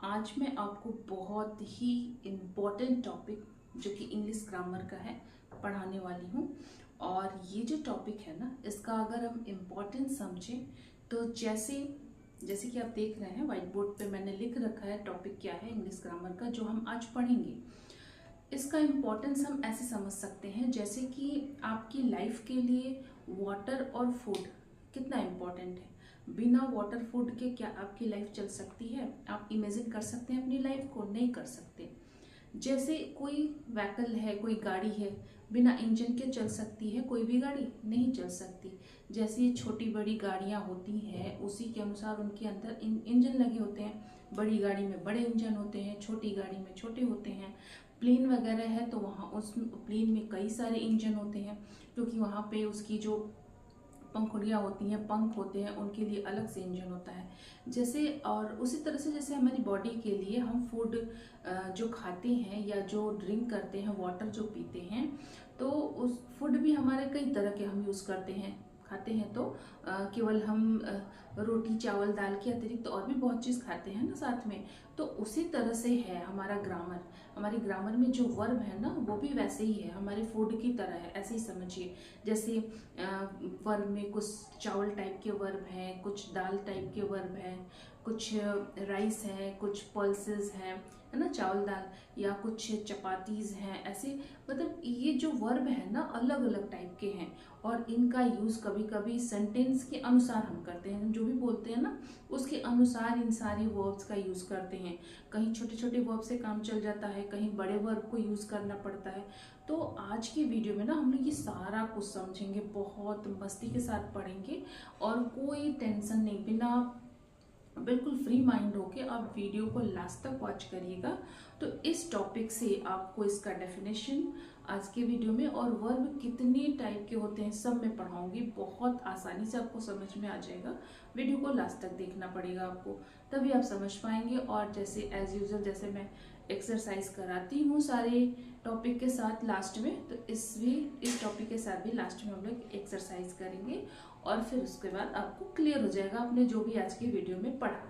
आज मैं आपको बहुत ही इम्पोर्टेंट टॉपिक जो कि इंग्लिश ग्रामर का है पढ़ाने वाली हूँ। और ये जो टॉपिक है ना, इसका अगर हम इम्पोर्टेंस समझें तो जैसे जैसे कि आप देख रहे हैं व्हाइट बोर्ड पे मैंने लिख रखा है टॉपिक क्या है इंग्लिश ग्रामर का जो हम आज पढ़ेंगे। इसका इम्पोर्टेंस हम ऐसे समझ सकते हैं जैसे कि आपकी लाइफ के लिए वाटर और फूड कितना इम्पोर्टेंट है। बिना वाटर फूड के क्या आपकी लाइफ चल सकती है? आप इमेजिन कर सकते हैं अपनी लाइफ को? नहीं कर सकते। जैसे कोई व्हीकल है, कोई गाड़ी है, बिना इंजन के चल सकती है कोई भी गाड़ी? नहीं चल सकती। जैसे ये छोटी बड़ी गाड़ियाँ होती हैं उसी के अनुसार उनके अंदर इंजन लगे होते हैं। बड़ी गाड़ी में बड़े इंजन होते हैं, छोटी गाड़ी में छोटे होते हैं। प्लेन वगैरह है तो वहाँ उस प्लेन में कई सारे इंजन होते हैं, क्योंकि वहाँ पे उसकी जो पंखुड़ियाँ होती हैं, पंख होते हैं, उनके लिए अलग से इंजन होता है। जैसे और उसी तरह से जैसे हमारी बॉडी के लिए हम फूड जो खाते हैं या जो ड्रिंक करते हैं, वाटर जो पीते हैं, तो उस फूड भी हमारे कई तरह के हम यूज़ करते हैं। खाते हैं तो केवल हम रोटी चावल दाल के अतिरिक्त और भी बहुत चीज़ खाते हैं ना साथ में। तो उसी तरह से है हमारा ग्रामर। हमारी ग्रामर में जो वर्ब है ना वो भी वैसे ही है, हमारे फूड की तरह है, ऐसे ही समझिए। जैसे वर्ब में कुछ चावल टाइप के वर्ब हैं, कुछ दाल टाइप के वर्ब हैं, कुछ राइस है, कुछ पल्सेस हैं, है ना, चावल दाल, या कुछ चपातीज हैं। ऐसे मतलब ये जो वर्ब है ना अलग अलग टाइप के हैं, और इनका यूज़ कभी कभी सेंटेंस के अनुसार हम करते हैं। हम जो भी बोलते हैं ना उसके अनुसार इन सारी वर्ब्स का यूज़ करते हैं। कहीं छोटे छोटे वर्ब से काम चल जाता है, कहीं बड़े वर्ब को यूज़ करना पड़ता है। तो आज की वीडियो में ना हम लोग ये सारा कुछ समझेंगे, बहुत मस्ती के साथ पढ़ेंगे और कोई टेंशन नहीं, बिना बिल्कुल फ्री माइंड होके आप वीडियो को लास्ट तक वॉच करिएगा। तो इस टॉपिक से आपको इसका डेफिनेशन आज के वीडियो में और वर्ब कितने टाइप के होते हैं सब मैं पढ़ाऊंगी, बहुत आसानी से आपको समझ में आ जाएगा। वीडियो को लास्ट तक देखना पड़ेगा आपको, तभी आप समझ पाएंगे। और जैसे एज यूजल जैसे मैं एक्सरसाइज कराती हूँ सारे टॉपिक के साथ लास्ट में, तो इस टॉपिक के साथ भी लास्ट में हम लोग एक्सरसाइज करेंगे और फिर उसके बाद आपको क्लियर हो जाएगा आपने जो भी आज की वीडियो में पढ़ा।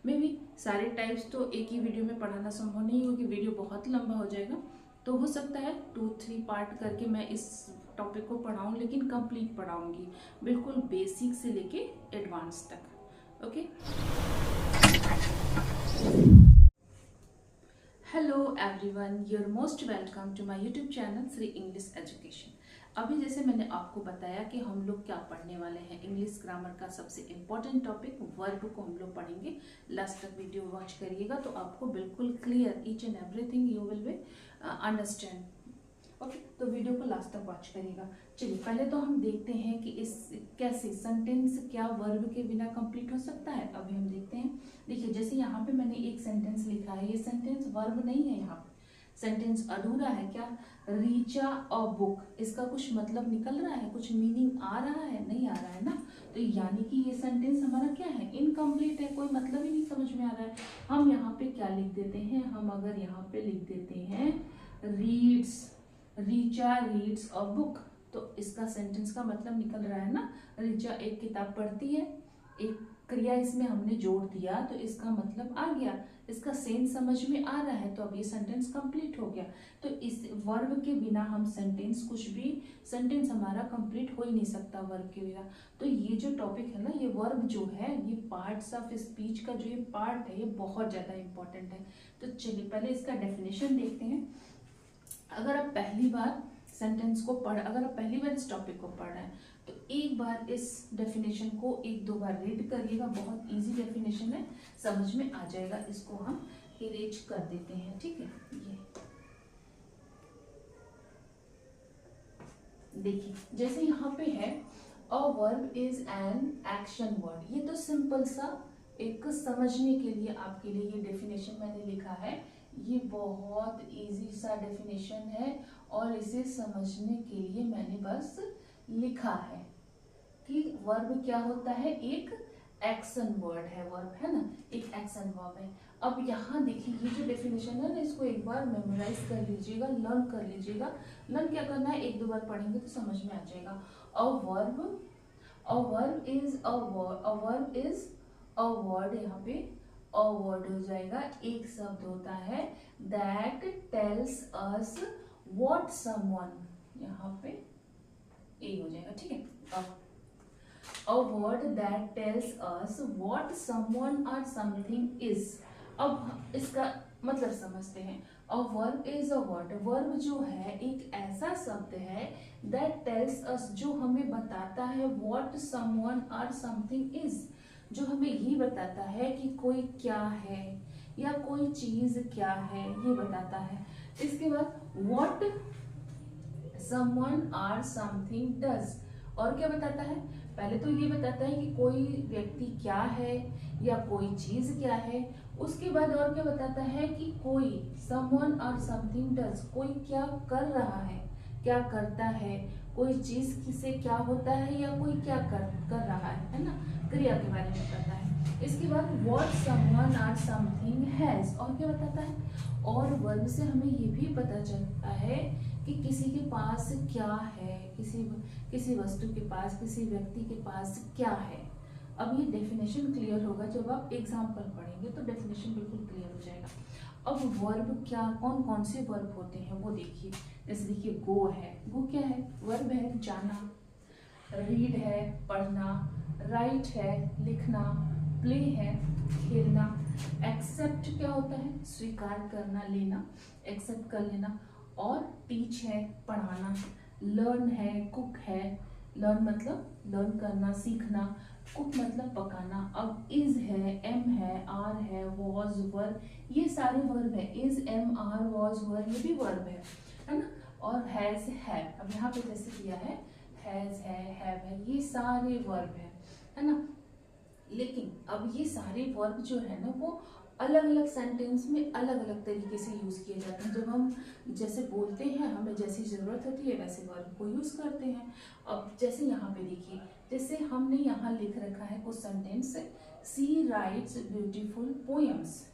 मे भी सारे टाइप्स तो एक ही वीडियो में पढ़ाना संभव नहीं होगी, वीडियो बहुत लंबा हो जाएगा। तो हो सकता है 2-3 पार्ट करके मैं इस टॉपिक को पढ़ाऊँ, लेकिन कंप्लीट पढ़ाऊँगी, बिल्कुल बेसिक से लेके एडवांस तक। Okay, hello everyone, your most welcome to my YouTube channel Shri English education. अभी जैसे मैंने आपको बताया कि हम लोग क्या पढ़ने वाले हैं, इंग्लिश ग्रामर का सबसे इम्पोर्टेंट टॉपिक वर्ब को हम लोग पढ़ेंगे। लास्ट तक वीडियो वॉच करिएगा तो आपको बिल्कुल clear each and everything you will be understand. Okay, तो वीडियो को लास्ट तक वॉच करिएगा। चलिए पहले तो हम देखते हैं कि इस कैसे सेंटेंस क्या वर्ब के बिना कंप्लीट हो सकता है। अभी हम देखते हैं। देखिए जैसे यहाँ पे मैंने एक सेंटेंस लिखा है, ये सेंटेंस वर्ब नहीं है, यहाँ पे सेंटेंस अधूरा है। क्या? रीचा अ बुक, इसका कुछ मतलब निकल रहा है, कुछ मीनिंग आ रहा है? नहीं आ रहा है ना। तो यानी कि ये सेंटेंस हमारा क्या है, इनकम्प्लीट है, कोई मतलब ही नहीं समझ में आ रहा है। हम यहाँ पे क्या लिख देते हैं, हम अगर यहाँ पे लिख देते हैं reads, Richa reads a book, तो इसका सेंटेंस का मतलब निकल रहा है ना, रीचा एक किताब पढ़ती है। एक क्रिया इसमें हमने जोड़ दिया तो इसका मतलब आ गया, इसका सेंस समझ में आ रहा है, तो अब ये सेंटेंस कंप्लीट हो गया। तो इस वर्ब के बिना हम सेंटेंस कुछ भी, सेंटेंस हमारा कंप्लीट हो ही नहीं सकता वर्ब के बिना। तो ये जो टॉपिक है ना, ये वर्ब जो है, ये पार्ट्स ऑफ स्पीच का जो ये पार्ट है, ये बहुत ज़्यादा इंपॉर्टेंट है। तो चलिए पहले इसका डेफिनेशन देखते हैं। अगर आप पहली बार सेंटेंस को अगर आप पहली बार इस टॉपिक को पढ़ रहे हैं तो एक बार इस डेफिनेशन को 1-2 बार रीड करिएगा, बहुत इजी डेफिनेशन है, समझ में आ जाएगा। इसको हम इरेज कर देते हैं, ठीक है। ये देखिए जैसे यहाँ पे है a verb is an action word, ये तो सिंपल सा एक समझने के लिए आपके लिए ये डेफिनेशन मैंने लिखा है। ये बहुत इजी सा डेफिनेशन है और इसे समझने के लिए मैंने बस लिखा है कि वर्ब क्या होता है, एक एक्शन वर्ड है वर्ब, है ना, एक एक्शन वर्ब है। अब यहाँ देखिए ये जो डेफिनेशन है ना, इसको एक बार मेमोराइज कर लीजिएगा, लर्न कर लीजिएगा। लर्न क्या करना है, 1-2 बार पढ़ेंगे तो समझ में आ जाएगा। A verb, a verb is a word, a verb is a word, यहाँ पे अ वर्ड हो जाएगा। एक शब्द होता है that tells us what someone, यहाँ पे ए हो जाएगा, ठीक है। A word that tells us what someone or something is। अब इसका मतलब समझते हैं। A verb is a word। verb जो है एक ऐसा शब्द है that tells us, जो हमें बताता है what someone or something is, जो हमें ये बताता है कि कोई क्या है या कोई चीज क्या है, ये बताता है। इसके बाद what someone or something does, और क्या बताता है? पहले तो ये बताता है कि कोई व्यक्ति क्या है या कोई चीज क्या है। उसके बाद और क्या बताता है कि कोई someone or something does, कोई क्या कर रहा है, क्या करता है, कोई चीज किसे क्या होता है या कोई क्या कर रहा है ना, क्रिया के बारे में बताता है। इसके बाद what someone or something has, और क्या बताता है? और वर्ब से हमें ये भी पता चलता है कि किसी के पास क्या है, किसी वस्तु के पास, किसी व्यक्ति के पास क्या है। अब ये डेफिनेशन क्लियर होगा, जब आप एग्जाम्पल पढ़ेंगे तो डेफिनेशन बिल्कुल क्लियर हो जाएगा। अब वर्ब क्या, कौन कौन से वर्ब होते हैं वो देखिए। जैसे देखिए गो है, गो क्या है? वर्ब है जाना। रीड है पढ़ना। राइट है लिखना। प्ले है खेलना। एक्सेप्ट क्या होता है? स्वीकार करना, लेना, एक्सेप्ट कर लेना। और टीच है पढ़ाना। लर्न है, कुक है, लर्न मतलब लर्न करना, सीखना, कुक मतलब पकाना। अब इज है, एम है, आर है, वॉज, वर, ये सारे वर्ब है। इज, एम, आर, वॉज, वर, ये भी वर्ब है ना। और हैज है, अब यहाँ पे जैसे किया है हैज है, हैव है, ये सारे वर्ब है ना। लेकिन अब ये सारे वर्ब जो है ना वो अलग अलग सेंटेंस में अलग अलग तरीके से यूज किए जाते हैं। जब हम जैसे बोलते हैं, हमें जैसी जरूरत होती है वैसे वर्ब को यूज करते हैं। अब जैसे यहाँ पे देखिए, जैसे हमने यहाँ लिख रखा है कुछ सेंटेंस, सी राइट्स ब्यूटीफुल पोएम्स।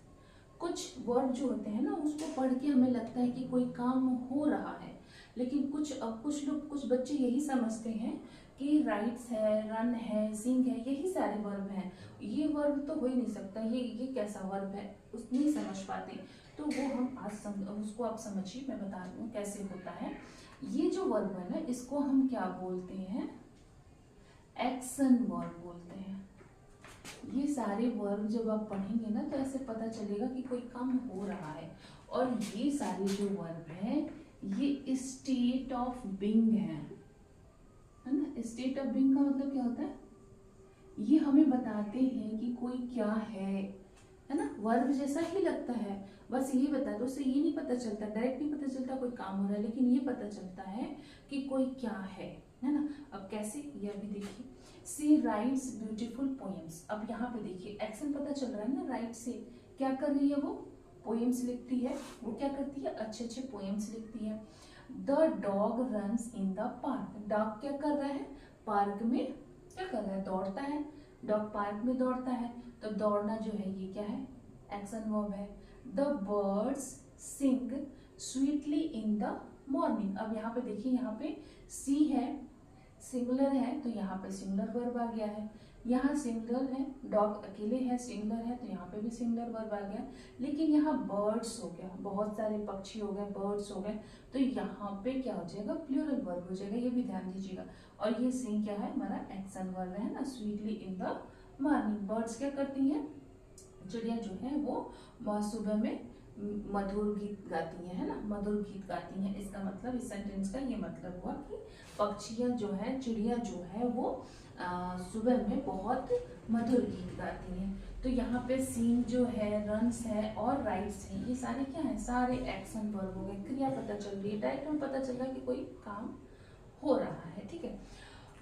कुछ वर्ड जो होते हैं ना उसको पढ़ के हमें लगता है कि कोई काम हो रहा है, लेकिन कुछ बच्चे यही समझते हैं कि राइट्स है, रन है, सिंग है, यही सारे वर्ब हैं। ये वर्ब तो हो ही नहीं सकता, ये कैसा वर्ब है, उस नहीं समझ पाते। तो वो हम आज उसको आप समझिए, मैं बता दूँ कैसे होता है। ये जो वर्ब है ना इसको हम क्या बोलते हैं? एक्शन वर्ब बोलते हैं। ये सारे वर्ब जब आप पढ़ेंगे ना तो ऐसे पता चलेगा कि कोई काम हो रहा है। और ये सारे जो वर्ब हैं ये स्टेट ऑफ बीइंग है ना। स्टेट ऑफ बीइंग का मतलब क्या होता है? ये हमें बताते हैं कि कोई क्या है ना। वर्ब जैसा ही लगता है, बस ये बता दो, उससे ये नहीं पता चलता, डायरेक्ट नहीं पता चलता कोई काम हो रहा है, लेकिन ये पता चलता है कि कोई क्या है ना। अब कैसे, ये अभी देखिए, सी राइट्स ब्यूटीफुल पोएम्स। अब यहाँ पे देखिए एक्शन पता चल रहा है ना, राइट से क्या कर रही है वो? पोएम्स लिखती है। वो क्या करती है? अच्छे अच्छे पोएम्स लिखती है। The dog runs in the park. Dog क्या कर रहा है? पार्क में क्या कर रहा है? दौड़ता है। डॉग पार्क में दौड़ता है, तो दौड़ना जो है ये क्या है? एक्शन वर्ब है। The birds sing sweetly in the morning. अब यहाँ पे देखिए, यहाँ पे सी है, सिंगुलर है, तो यहाँ पे सिंगुलर वर्ब आ गया है। यहाँ सिंगुलर है, डॉग अकेले है, सिंगुलर है, तो यहाँ पे भी सिंगुलर वर्ब आ गया। लेकिन यहाँ बर्ड्स हो गया, बहुत सारे पक्षी हो गए, बर्ड्स हो गए, तो यहाँ पे क्या हो जाएगा? प्लूरल वर्ब हो जाएगा, ये भी ध्यान दीजिएगा। और ये सिंग क्या है? हमारा एक्शन वर्ब है ना, sweetly in the morning. Birds क्या करती हैं? चिड़िया जो है वो सुबह में मधुर गीत गाती हैं, है ना, मधुर गीत गाती हैं। इसका मतलब, इस सेंटेंस का ये मतलब हुआ कि पक्षियाँ जो है, चिड़िया जो है वो सुबह में बहुत मधुर गीत गाती हैं। तो यहाँ पे सीन जो है, रन्स है और राइट्स है, ये सारे क्या है? सारे एक्शन वर्ब हो गए। क्रिया पता चल रही है, डायरेक्ट में पता चल रहा है कि कोई काम हो रहा है, ठीक है।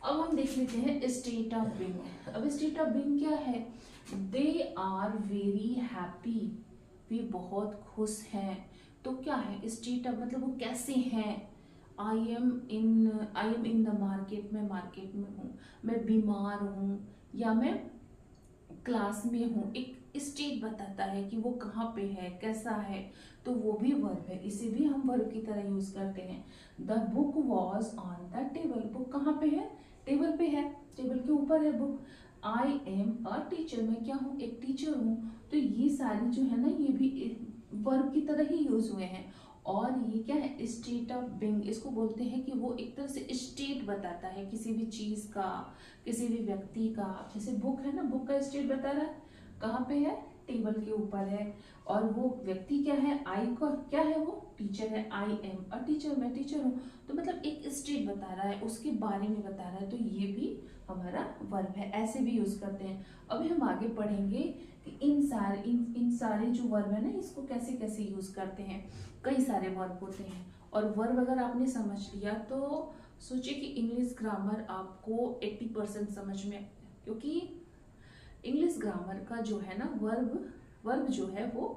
अब हम देख लेते हैं स्टेट ऑफ बीइंग। अब स्टेट ऑफ बीइंग क्या है? दे आर वेरी हैप्पी, वे बहुत खुश हैं। तो क्या है स्टेट ऑफ, मतलब वो कैसे हैं? I am in the market, मैं मार्केट में हूँ, मैं बीमार हूँ, या मैं क्लास में हूँ। एक स्टेट बताता है कि वो कहाँ पे है, कैसा है, तो वो भी वर्ब है। इसे भी हम वर्ब की तरह यूज करते हैं। The book was on the table. Book कहाँ पे है? टेबल पे है, टेबल के ऊपर है book. I am a teacher, मैं क्या हूँ, एक टीचर हूँ। तो ये सारे जो है ना ये भी वर्ब की तरह ही यूज हुए हैं। और ये क्या है, स्टेट ऑफ बीइंग, इसको बोलते हैं कि वो एक तरह से स्टेट बताता है किसी भी चीज का, किसी भी व्यक्ति का। जैसे बुक है ना, बुक का स्टेट बता रहा है, कहाँ पे है, टेबल के ऊपर है। और वो व्यक्ति क्या है, आई का क्या है, वो टीचर है, आई एम अ टीचर, मैं टीचर हूँ। तो मतलब एक स्टेट बता रहा है, उसके बारे में बता रहा है, तो ये भी हमारा वर्ब है, ऐसे भी यूज करते हैं। अभी हम आगे पढ़ेंगे कि इन सारे जो वर्ब है ना, इसको कैसे कैसे यूज करते हैं। कई सारे वर्ब होते हैं, और वर्ब अगर आपने समझ लिया तो सोचिए कि इंग्लिश ग्रामर आपको 80% समझ में, क्योंकि इंग्लिश ग्रामर का जो है ना वर्ब जो है वो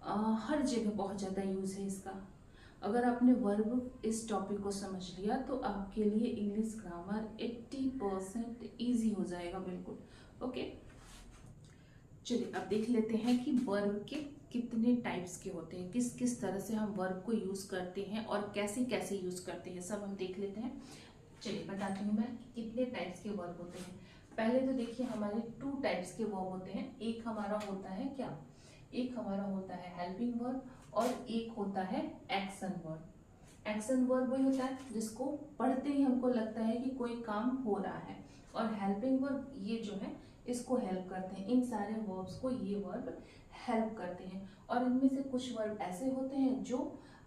हर जगह बहुत ज़्यादा यूज है इसका। अगर आपने वर्ब इस टॉपिक को समझ लिया तो आपके लिए इंग्लिश ग्रामर 80% ईजी हो जाएगा, बिल्कुल। ओके, चलिए अब देख लेते हैं कि वर्ब के कितने टाइप्स के होते हैं, किस किस तरह से हम वर्ब को यूज करते हैं और कैसे कैसे यूज करते हैं, सब हम देख लेते हैं। चलिए बताती हूँ मैं कि कितने टाइप्स के वर्ब होते हैं। पहले तो देखिए हमारे 2 टाइप्स के वर्ब होते हैं। एक हमारा होता है क्या, एक हमारा होता है हेल्पिंग वर्ब, और एक होता है एक्शन वर्ब। एक्शन वर्ब वही होता है जिसको पढ़ते ही हमको लगता है कि कोई काम हो रहा है, और हेल्पिंग वर्ब ये जो है इसको हेल्प करते हैं। इन सारे वर्ब्स को ये वर्ब हेल्प करते हैं। और इनमें से कुछ वर्ब ऐसे होते हैं जो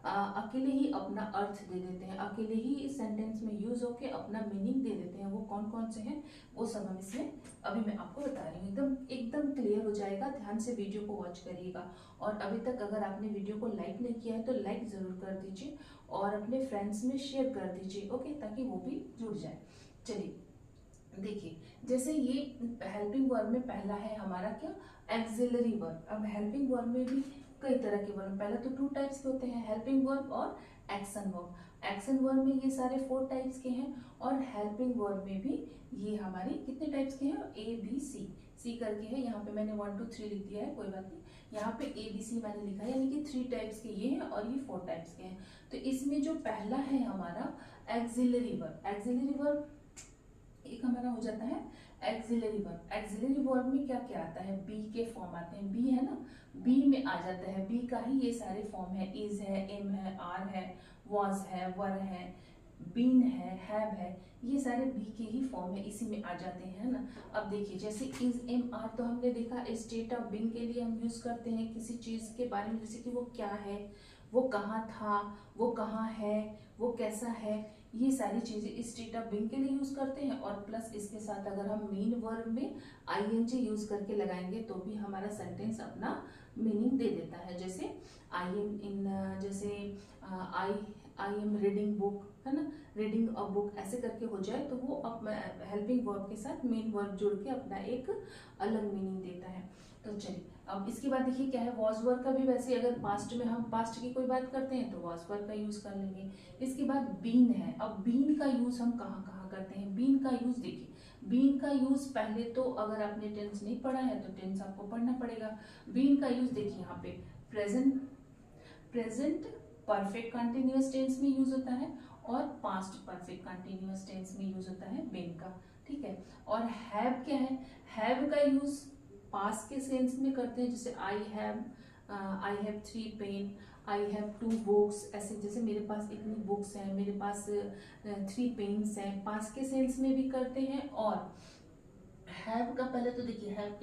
अकेले ही अपना अर्थ दे देते हैं, अकेले ही इस सेंटेंस में यूज होके अपना मीनिंग दे देते हैं। वो कौन कौन से हैं वो सब हम इसमें अभी मैं आपको बता रही हूँ। एकदम एकदम क्लियर हो जाएगा, ध्यान से वीडियो को वॉच करिएगा। और अभी तक अगर आपने वीडियो को लाइक नहीं किया है तो लाइक जरूर कर दीजिए, और अपने फ्रेंड्स में शेयर कर दीजिए, ओके, ताकि वो भी जुड़ जाए। चलिए देखिए, जैसे ये हेल्पिंग वर्ब में पहला है हमारा क्या, एक्सिलरी वर्ब। अब हेल्पिंग वर्ब में भी कई तरह के वर्ब, पहले तो 2 टाइप्स के होते हैं, हेल्पिंग वर्ब और एक्शन वर्ब। एक्शन वर्ब में ये सारे 4 टाइप्स के हैं, और हेल्पिंग वर्ब में भी ये हमारी कितने टाइप्स के हैं, A B C करके है। यहाँ पे मैंने 1 2 3 लिख दिया है, कोई बात नहीं, यहाँ पे ABC मैंने लिखा है, यानी कि 3 टाइप्स के ये हैं और ये 4 टाइप्स के हैं। तो इसमें जो पहला है हमारा एक्सिलरी वर्ब, एक्सिलरी वर्ब एक हमारा हो जाता है एक्सिलरी वर्ब। एक्सिलरी वर्ब में क्या क्या आता है, बी के फॉर्म आते हैं, बी है ना, बी में आ जाता है, बी का ही ये सारे फॉर्म है, इज है, एम है, आर है, वॉज है, वर है, बीन है, हैव है, ये सारे बी के ही फॉर्म है, इसी में आ जाते हैं, है ना। अब देखिए जैसे इज एम आर तो हमने देखा स्टेट ऑफ बीइंग के लिए हम यूज करते हैं किसी चीज के बारे में, जैसे कि वो क्या है, वो कहाँ था, वो कहाँ है, वो कैसा है, ये सारी चीजें स्टेट ऑफ बीइंग के लिए यूज करते हैं। और प्लस इसके साथ अगर हम मेन वर्ब में आईएनजी यूज करके लगाएंगे तो भी हमारा सेंटेंस अपना मीनिंग दे देता है। जैसे आई एम इन, जैसे आई आई एम रीडिंग बुक, है ना, रीडिंग अ बुक ऐसे करके हो जाए तो वो हेल्पिंग वर्ब के साथ मेन वर्ब जुड़ के अपना एक अलग मीनिंग देता है। तो चलिए अब इसके बाद देखिए क्या है, वॉज वर्ब का भी वैसे अगर पास्ट में हम पास्ट की कोई बात करते हैं तो वॉज वर्ब का यूज कर लेंगे। इसके बाद बीन है। अब बीन का यूज हम कहाँ कहाँ करते हैं, बीन का यूज देखिए, बीन का यूज पहले तो अगर आपने टेंस नहीं पढ़ा है तो टेंस आपको पढ़ना पड़ेगा। बीन का यूज देखिए यहाँ पे present present perfect continuous tense में यूज होता है, और पास्ट परफेक्ट कंटिन्यूअस टेंस में यूज होता है बीन का, ठीक है। और हैव क्या है, हैव का यूज पास्ट के सेंस में करते हैं, जैसे I have 3 pen, I have 2 books, ऐसे जैसे मेरे पास इतनी बुक्स हैं, मेरे पास 3 पेन्स हैं, पास्ट के सेंस में भी करते हैं। और हैव का पहले तो देखिए हैव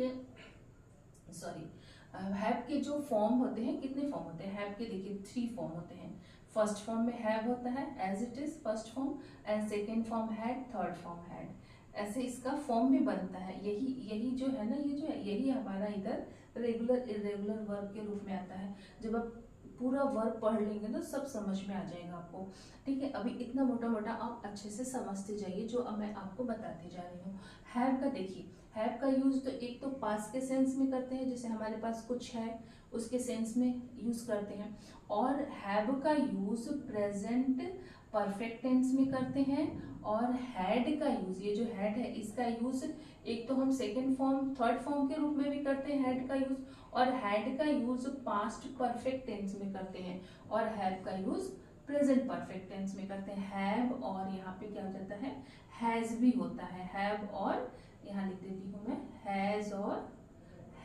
के जो फॉर्म होते हैं, कितने फॉर्म होते हैं हैव के, देखिए 3 फॉर्म होते हैं। फर्स्ट फॉर्म में हैव होता है as it is first form, and second form had, third form had, ऐसे इसका फॉर्म भी बनता है। यही यही जो है ना, ये जो है यही हमारा इधर रेगुलर इरेगुलर वर्ब के रूप में आता है। जब आप पूरा वर्ब पढ़ लेंगे तो सब समझ में आ जाएगा आपको, ठीक है। अभी इतना मोटा मोटा आप अच्छे से समझते जाइए जो अब मैं आपको बताते जा रही हूँ। हैव का देखिए, हैव का यूज तो एक तो पास्ट के सेंस में करते हैं, जैसे हमारे पास कुछ है उसके सेंस में यूज करते हैं। और हैव का यूज प्रेजेंट परफेक्ट टेंस में करते हैं। और हैड का यूज, ये जो हैड है इसका यूज एक तो हम सेकेंड फॉर्म थर्ड फॉर्म के रूप में भी करते हैं हैड का यूज, और हैड का यूज पास्ट परफेक्ट टेंस में करते हैं, और हैव का यूज प्रेजेंट परफेक्ट टेंस में करते हैं। हैव और यहाँ पे क्या हो जाता है, हैज भी होता है, हैव और यहाँ लिख देती हूँ मैं हैज और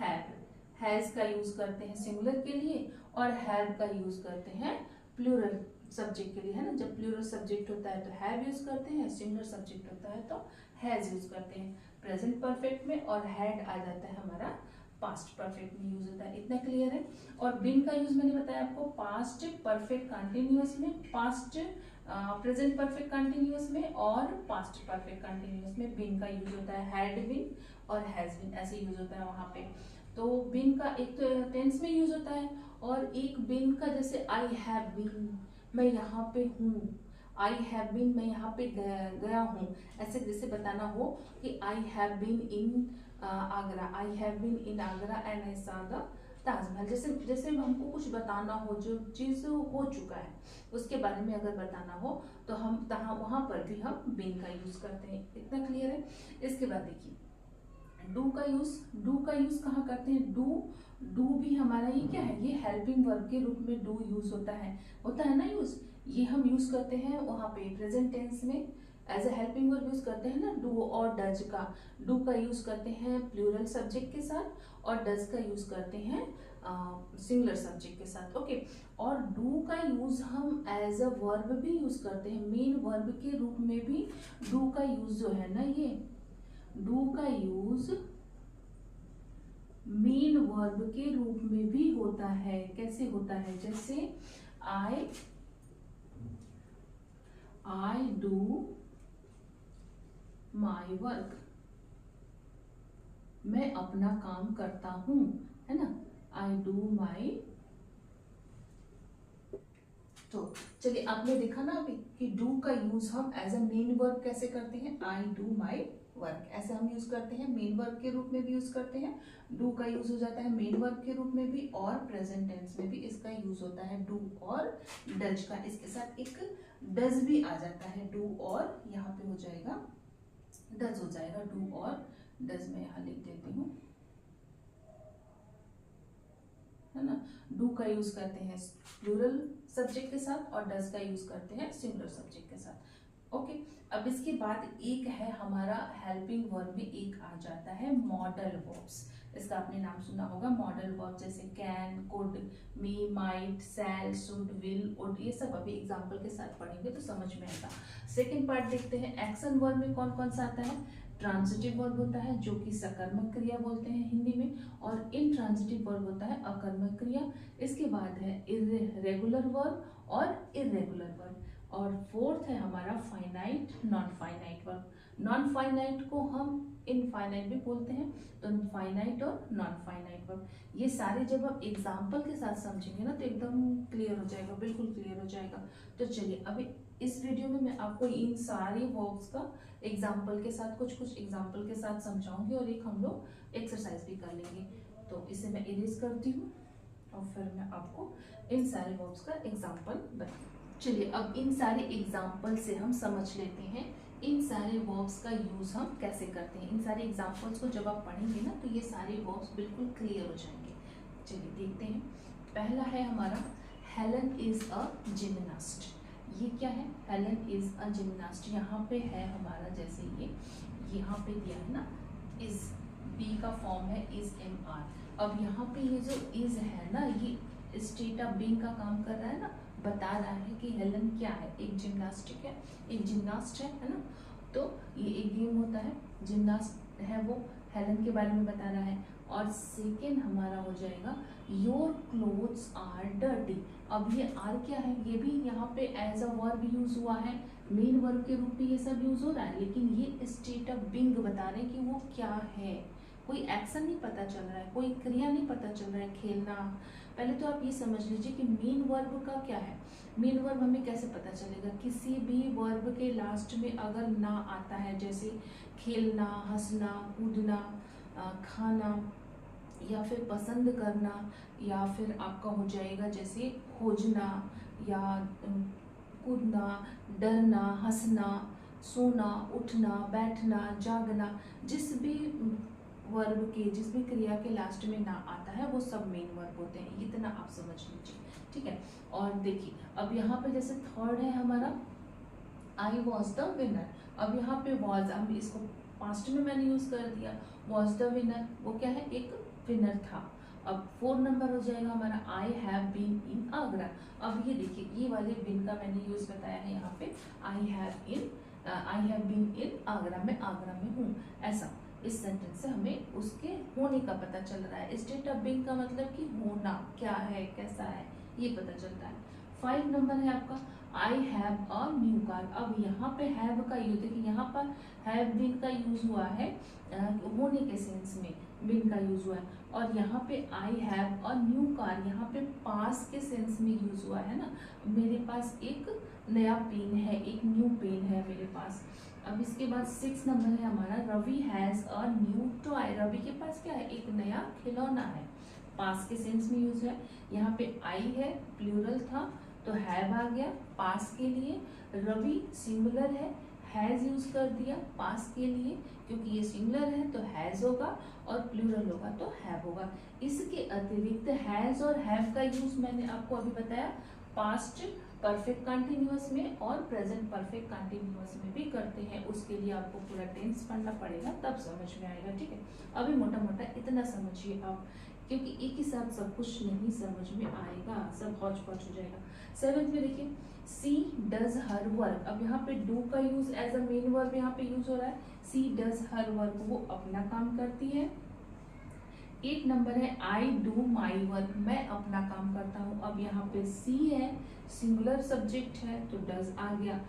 हैव। हैज का यूज करते हैं सिंगुलर के लिए और हैव का यूज करते हैं प्लूरल सब्जेक्ट के लिए, है ना। जब प्लूरल सब्जेक्ट होता है तो हैव यूज करते हैं, सिंगुलर सब्जेक्ट होता है तो हैज यूज करते हैं प्रेजेंट परफेक्ट में, और हैड आ जाता है हमारा पास्ट परफेक्ट में यूज होता है। इतना क्लियर है। और बिन का यूज मैंने बताया आपको पास्ट परफेक्ट कंटिन्यूअस में, पास्ट प्रेजेंट परफेक्ट कंटिन्यूअस में और पास्ट परफेक्ट कंटिन्यूअस में बिन का यूज होता है। हैड बिन और हैज बिन ऐसे यूज होता है वहां पे। तो बिन का एक तो टेंस में यूज होता है और एक बिन का जैसे आई हैव बीन, मैं यहाँ पे हूँ, आई हैव बीन मैं यहाँ पे गया हूँ, ऐसे जैसे बताना हो कि I have been in Agra, I have been in Agra and I saw the Taj Mahal. जैसे जैसे हमको कुछ बताना हो, जो चीज हो चुका है उसके बारे में अगर बताना हो तो हम वहां पर भी हम बीन का यूज करते हैं। इतना क्लियर है। इसके बाद देखिए डू का यूज कहाँ करते हैं। डू भी हमारा ये क्या है, ये हेल्पिंग वर्ब के रूप में डू यूज होता है ना यूज। ये हम यूज करते हैं वहां पे प्रेजेंट टेंस में as a helping verb use करते हैं ना डू और डज का। डू का यूज करते हैं प्लूरल सब्जेक्ट के साथ और डज का यूज करते हैं सिंगुलर सब्जेक्ट के साथ। ओके। और डू का यूज हम एज अ वर्ब भी यूज करते हैं, मेन वर्ब के रूप में भी डू का यूज जो है ना, ये डू का यूज मेन वर्ब के रूप में भी होता है। कैसे होता है, जैसे आई डू माई वर्क, मैं अपना काम करता हूं, है ना। I do my. तो चलिए आपने देखा ना अभी कि डू का यूज हम एज अ मेन वर्ब कैसे करते हैं, आई डू माई वर्क ऐसे हम यूज करते हैं, मेन वर्ब के रूप में भी यूज करते हैं। डू का यूज हो जाता है मेन वर्ब के रूप में भी और प्रेजेंट टेंस में भी इसका यूज होता है डू और डज का। इसके साथ एक डज भी आ जाता है, डू और यहाँ पे हो जाएगा डज हो जाएगा, डू और डज में यहाँ लिख देती हूँ, है ना। डू का यूज करते हैं प्लूरल सब्जेक्ट के साथ और डज का यूज करते हैं सिंगुलर सब्जेक्ट के साथ। ओके। अब इसके बाद एक है हमारा हेल्पिंग वर्ब में एक आ जाता है मॉडल वर्ब्स। इसका आपने नाम सुना होगा मॉडल वर्ब, जैसे can, could, may, might, shall, should, will, would, ये सब अभी एग्जांपल के साथ पढ़ेंगे तो समझ में आएगा। सेकंड पार्ट देखते हैं एक्शन वर्ब में कौन कौन सा आता है। ट्रांजिटिव वर्ब होता है जो कि सकर्मक क्रिया बोलते हैं हिंदी में, और इनट्रांजिटिव वर्ब होता है अकर्मक क्रिया। इसके बाद है इर्रेगुलर वर्ब और इर्रेगुलर वर्ब, और फोर्थ है हमारा finite non finite verb. Non finite को हम इनफाइनाइट भी बोलते हैं, तो फाइनाइट और नॉन फाइनाइट वर्ब। ये सारे जब आप एग्जाम्पल के साथ समझेंगे ना तो एकदम क्लियर हो जाएगा, बिल्कुल क्लियर हो जाएगा। तो चलिए अभी इस वीडियो में मैं आपको इन सारे वर्ब्स का एग्जाम्पल के साथ कुछ एग्जाम्पल के साथ समझाऊंगी और एक हम लोग एक्सरसाइज भी कर लेंगे। तो इसे मैं इरेज करती हूँ और फिर मैं आपको इन सारे वर्ब्स का एग्जाम्पल बताऊंगी। चलिए अब इन सारे एग्जाम्पल से हम समझ लेते हैं इन सारे वर्ब्स का यूज हम कैसे करते हैं। इन सारे एग्जाम्पल्स को जब आप पढ़ेंगे ना तो ये सारे वर्ब्स बिल्कुल क्लियर हो जाएंगे। चलिए देखते हैं। पहला है हमारा हेलन इज अ जिमनास्ट। ये क्या है, हेलन इज अ जिमनास्ट। यहाँ पे है हमारा जैसे ये यहाँ पे दिया है ना इज, बी का फॉर्म है इज एम आर। अब यहाँ पे ये जो इज है ना ये स्टेट ऑफ बीइंग का काम कर रहा है ना, बता रहा है कि हेलन क्या है, एक जिम्नास्टिक है, एक जिम्नास्ट है ना। तो ये एक गेम होता है, जिम्नास्ट है वो, हेलन के बारे में बता रहा है। और सेकेंड हमारा हो जाएगा योर क्लोथ्स आर डर्टी। अब ये आर क्या है, ये भी यहाँ पे एज अ वर्ब यूज हुआ है, मेन वर्ब के रूप में ये सब यूज हो रहा है, लेकिन ये स्टेट ऑफ बीइंग बता रहे हैं कि वो क्या है। कोई एक्शन नहीं पता चल रहा है, कोई क्रिया नहीं पता चल रहा है, खेलना। पहले तो आप ये समझ लीजिए कि मेन वर्ब का क्या है। मेन वर्ब हमें कैसे पता चलेगा, किसी भी वर्ब के लास्ट में अगर ना आता है, जैसे खेलना, हंसना, कूदना, खाना, या फिर पसंद करना, या फिर आपका हो जाएगा जैसे खोजना या कूदना, डरना, हंसना, सोना, उठना, बैठना, जागना, जिस भी वर्ब के, जिस भी क्रिया के लास्ट में ना आता है वो सब मेन वर्ब होते हैं। इतना आप समझ लीजिए, ठीक है। और देखिए अब यहाँ पे जैसे थर्ड है हमारा आई वॉज द विनर। अब यहाँ पे वॉज हम इसको पास्ट में मैंने यूज कर दिया, वॉज द विनर, वो क्या है, एक विनर था। अब 4 नंबर हो जाएगा हमारा I have been in Agra. अब ये देखिए, ये वाले बिन का मैंने यूज बताया है यहाँ पे, I have been in Agra, मैं आगरा में हूँ, ऐसा। इस सेंटेंस से हमें उसके होने का पता चल रहा है। स्टेट ऑफ बीइंग का मतलब कि होना, क्या है, कैसा है, ये पता चलता है। 5 नंबर है आपका, I have a new car. अब यहाँ पे हैव का यूज, देखिए यहाँ पर हैव बीन का यूज हुआ है होने के सेंस में, बीन का यूज हुआ है, और यहाँ पे I have a new car यहाँ पे पास के सेंस में यूज हुआ है ना। मेरे पास एक नया पेन है, एक न्यू पेन है मेरे पास। अब इसके बाद 6 नंबर है हमारा, Ravi has a new toy. Ravi के पास क्या है, एक नया खिलौना है, पास के सेंस में यूज है। यहाँ पे आई है, प्लूरल था तो हैव आ गया पास के लिए। रवि सिंगुलर है, हैज यूज कर दिया पास के लिए, क्योंकि ये सिंगुलर है तो हैज होगा, और प्लूरल होगा तो हैव होगा। इसके अतिरिक्त हैज और हैव का यूज मैंने आपको अभी बताया, पास्ट परफेक्ट कंटिन्यूअस में और प्रेजेंट परफेक्ट कंटिन्यूअस में भी करते हैं। उसके लिए आपको पूरा टेंस पढ़ना पड़ेगा, तब समझ में आएगा, ठीक है। अभी मोटा मोटा इतना समझिए आप, क्योंकि एक ही साथ सब कुछ नहीं समझ में आएगा, सब हौच पौच हो जाएगा। 7th में देखिए, सी डज हर वर्क। अब यहाँ पे डू का use as a main verb यहाँ पे यूज हो रहा है। सी डज हर वर्क, वो अपना काम करती है। 8 नंबर है, आई डू माई वर्क, मैं अपना काम करता हूँ। अब यहाँ पे सी है, सिंगुलर सब्जेक्ट है तो डज आ गया।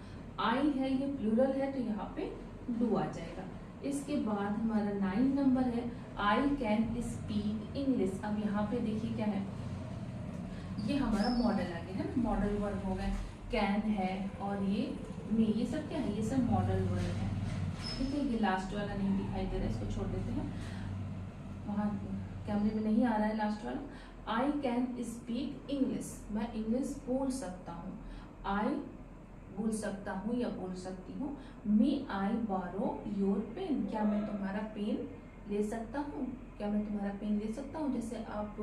आई है, ये प्लूरल है तो यहाँ पे डू आ जाएगा। इसके बाद हमारा 9 नंबर है, आई कैन स्पीक इंग्लिश। अब यहाँ पे देखिए क्या है, ये हमारा मॉडल आ गया है ना, मॉडल वर्ब हो गया। कैन है और ये सब क्या है, ये सब मॉडल वर्ब है, ठीक है। ये लास्ट वाला नहीं दिखाई दे रहा है, इसको छोड़ देते हैं, वहाँ कैमरे में नहीं आ रहा है लास्ट वाला। आई कैन स्पीक इंग्लिश, मैं इंग्लिश बोल सकता हूँ। आई बोल सकता हूँ या बोल सकती हूँ। मे आई बारो योर पेन, क्या मैं तुम्हारा पेन ले सकता हूँ, क्या मैं तुम्हारा पेन ले सकता हूँ। जैसे आप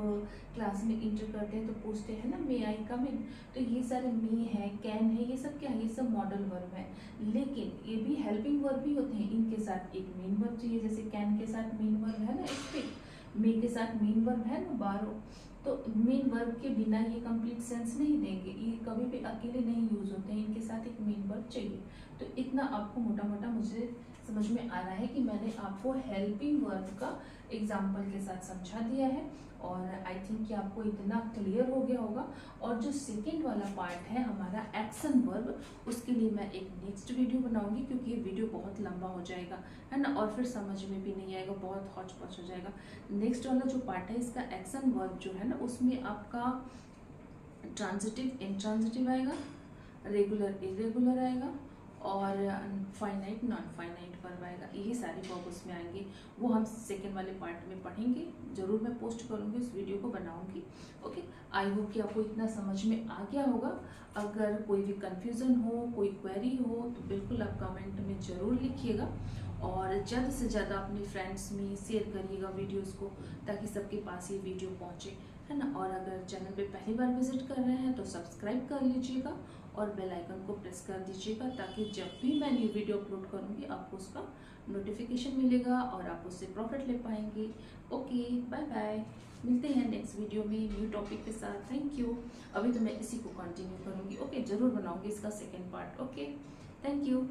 क्लास में इंटर करते हैं तो पूछते हैं ना, मे आई कम इन, तो ये सारे मे है, कैन है, ये सब क्या है, ये सब मॉडल वर्ब है। लेकिन ये भी हेल्पिंग वर्ब भी होते हैं, इनके साथ एक मेन वर्ब चाहिए। जैसे कैन के साथ मेन वर्ब है ना स्पीक, मे के साथ मेन वर्ब है ना बारो, तो मेन वर्ब के बिना ये कंप्लीट सेंस नहीं देंगे, ये कभी भी अकेले नहीं यूज होते हैं, इनके साथ एक मेन वर्ब चाहिए। तो इतना आपको मोटा मोटा मुझे समझ में आ रहा है कि मैंने आपको हेल्पिंग वर्ब का एग्जाम्पल के साथ समझा दिया है, और आई थिंक कि आपको इतना क्लियर हो गया होगा। और जो सेकेंड वाला पार्ट है हमारा एक्शन वर्ब, उसके लिए मैं एक नेक्स्ट वीडियो बनाऊंगी, क्योंकि ये वीडियो बहुत लंबा हो जाएगा, है ना, और फिर समझ में भी नहीं आएगा, बहुत हौच पौच हो जाएगा। नेक्स्ट वाला जो पार्ट है इसका एक्शन वर्ब जो है ना, उसमें आपका ट्रांजिटिव इंट्रांजिटिव आएगा, रेगुलर इरेगुलर आएगा, और फाइनाइट नॉन फाइनाइट वर्ब आएगा। ये सारे वर्ब उसमें आएंगे, वो हम सेकेंड वाले पार्ट में पढ़ेंगे। जरूर मैं पोस्ट करूँगी, उस वीडियो को बनाऊँगी। ओके, आई होप कि आपको इतना समझ में आ गया होगा। अगर कोई भी कन्फ्यूज़न हो, कोई क्वेरी हो, तो बिल्कुल आप कमेंट में ज़रूर लिखिएगा, और ज़्यादा से ज़्यादा अपने फ्रेंड्स में शेयर करिएगा वीडियोज़ को, ताकि सबके पास ये वीडियो पहुँचे, है ना। और अगर चैनल पे पहली बार विजिट कर रहे हैं तो सब्सक्राइब कर लीजिएगा और बेल आइकन को प्रेस कर दीजिएगा, ताकि जब भी मैं न्यू वीडियो अपलोड करूँगी आपको उसका नोटिफिकेशन मिलेगा और आप उससे प्रॉफिट ले पाएंगे। ओके, बाय बाय, मिलते हैं नेक्स्ट वीडियो में न्यू टॉपिक के साथ। Thank you. अभी तो मैं इसी को कंटिन्यू करूँगी। ओके, ज़रूर बनाऊँगी इसका second part. Okay, thank you.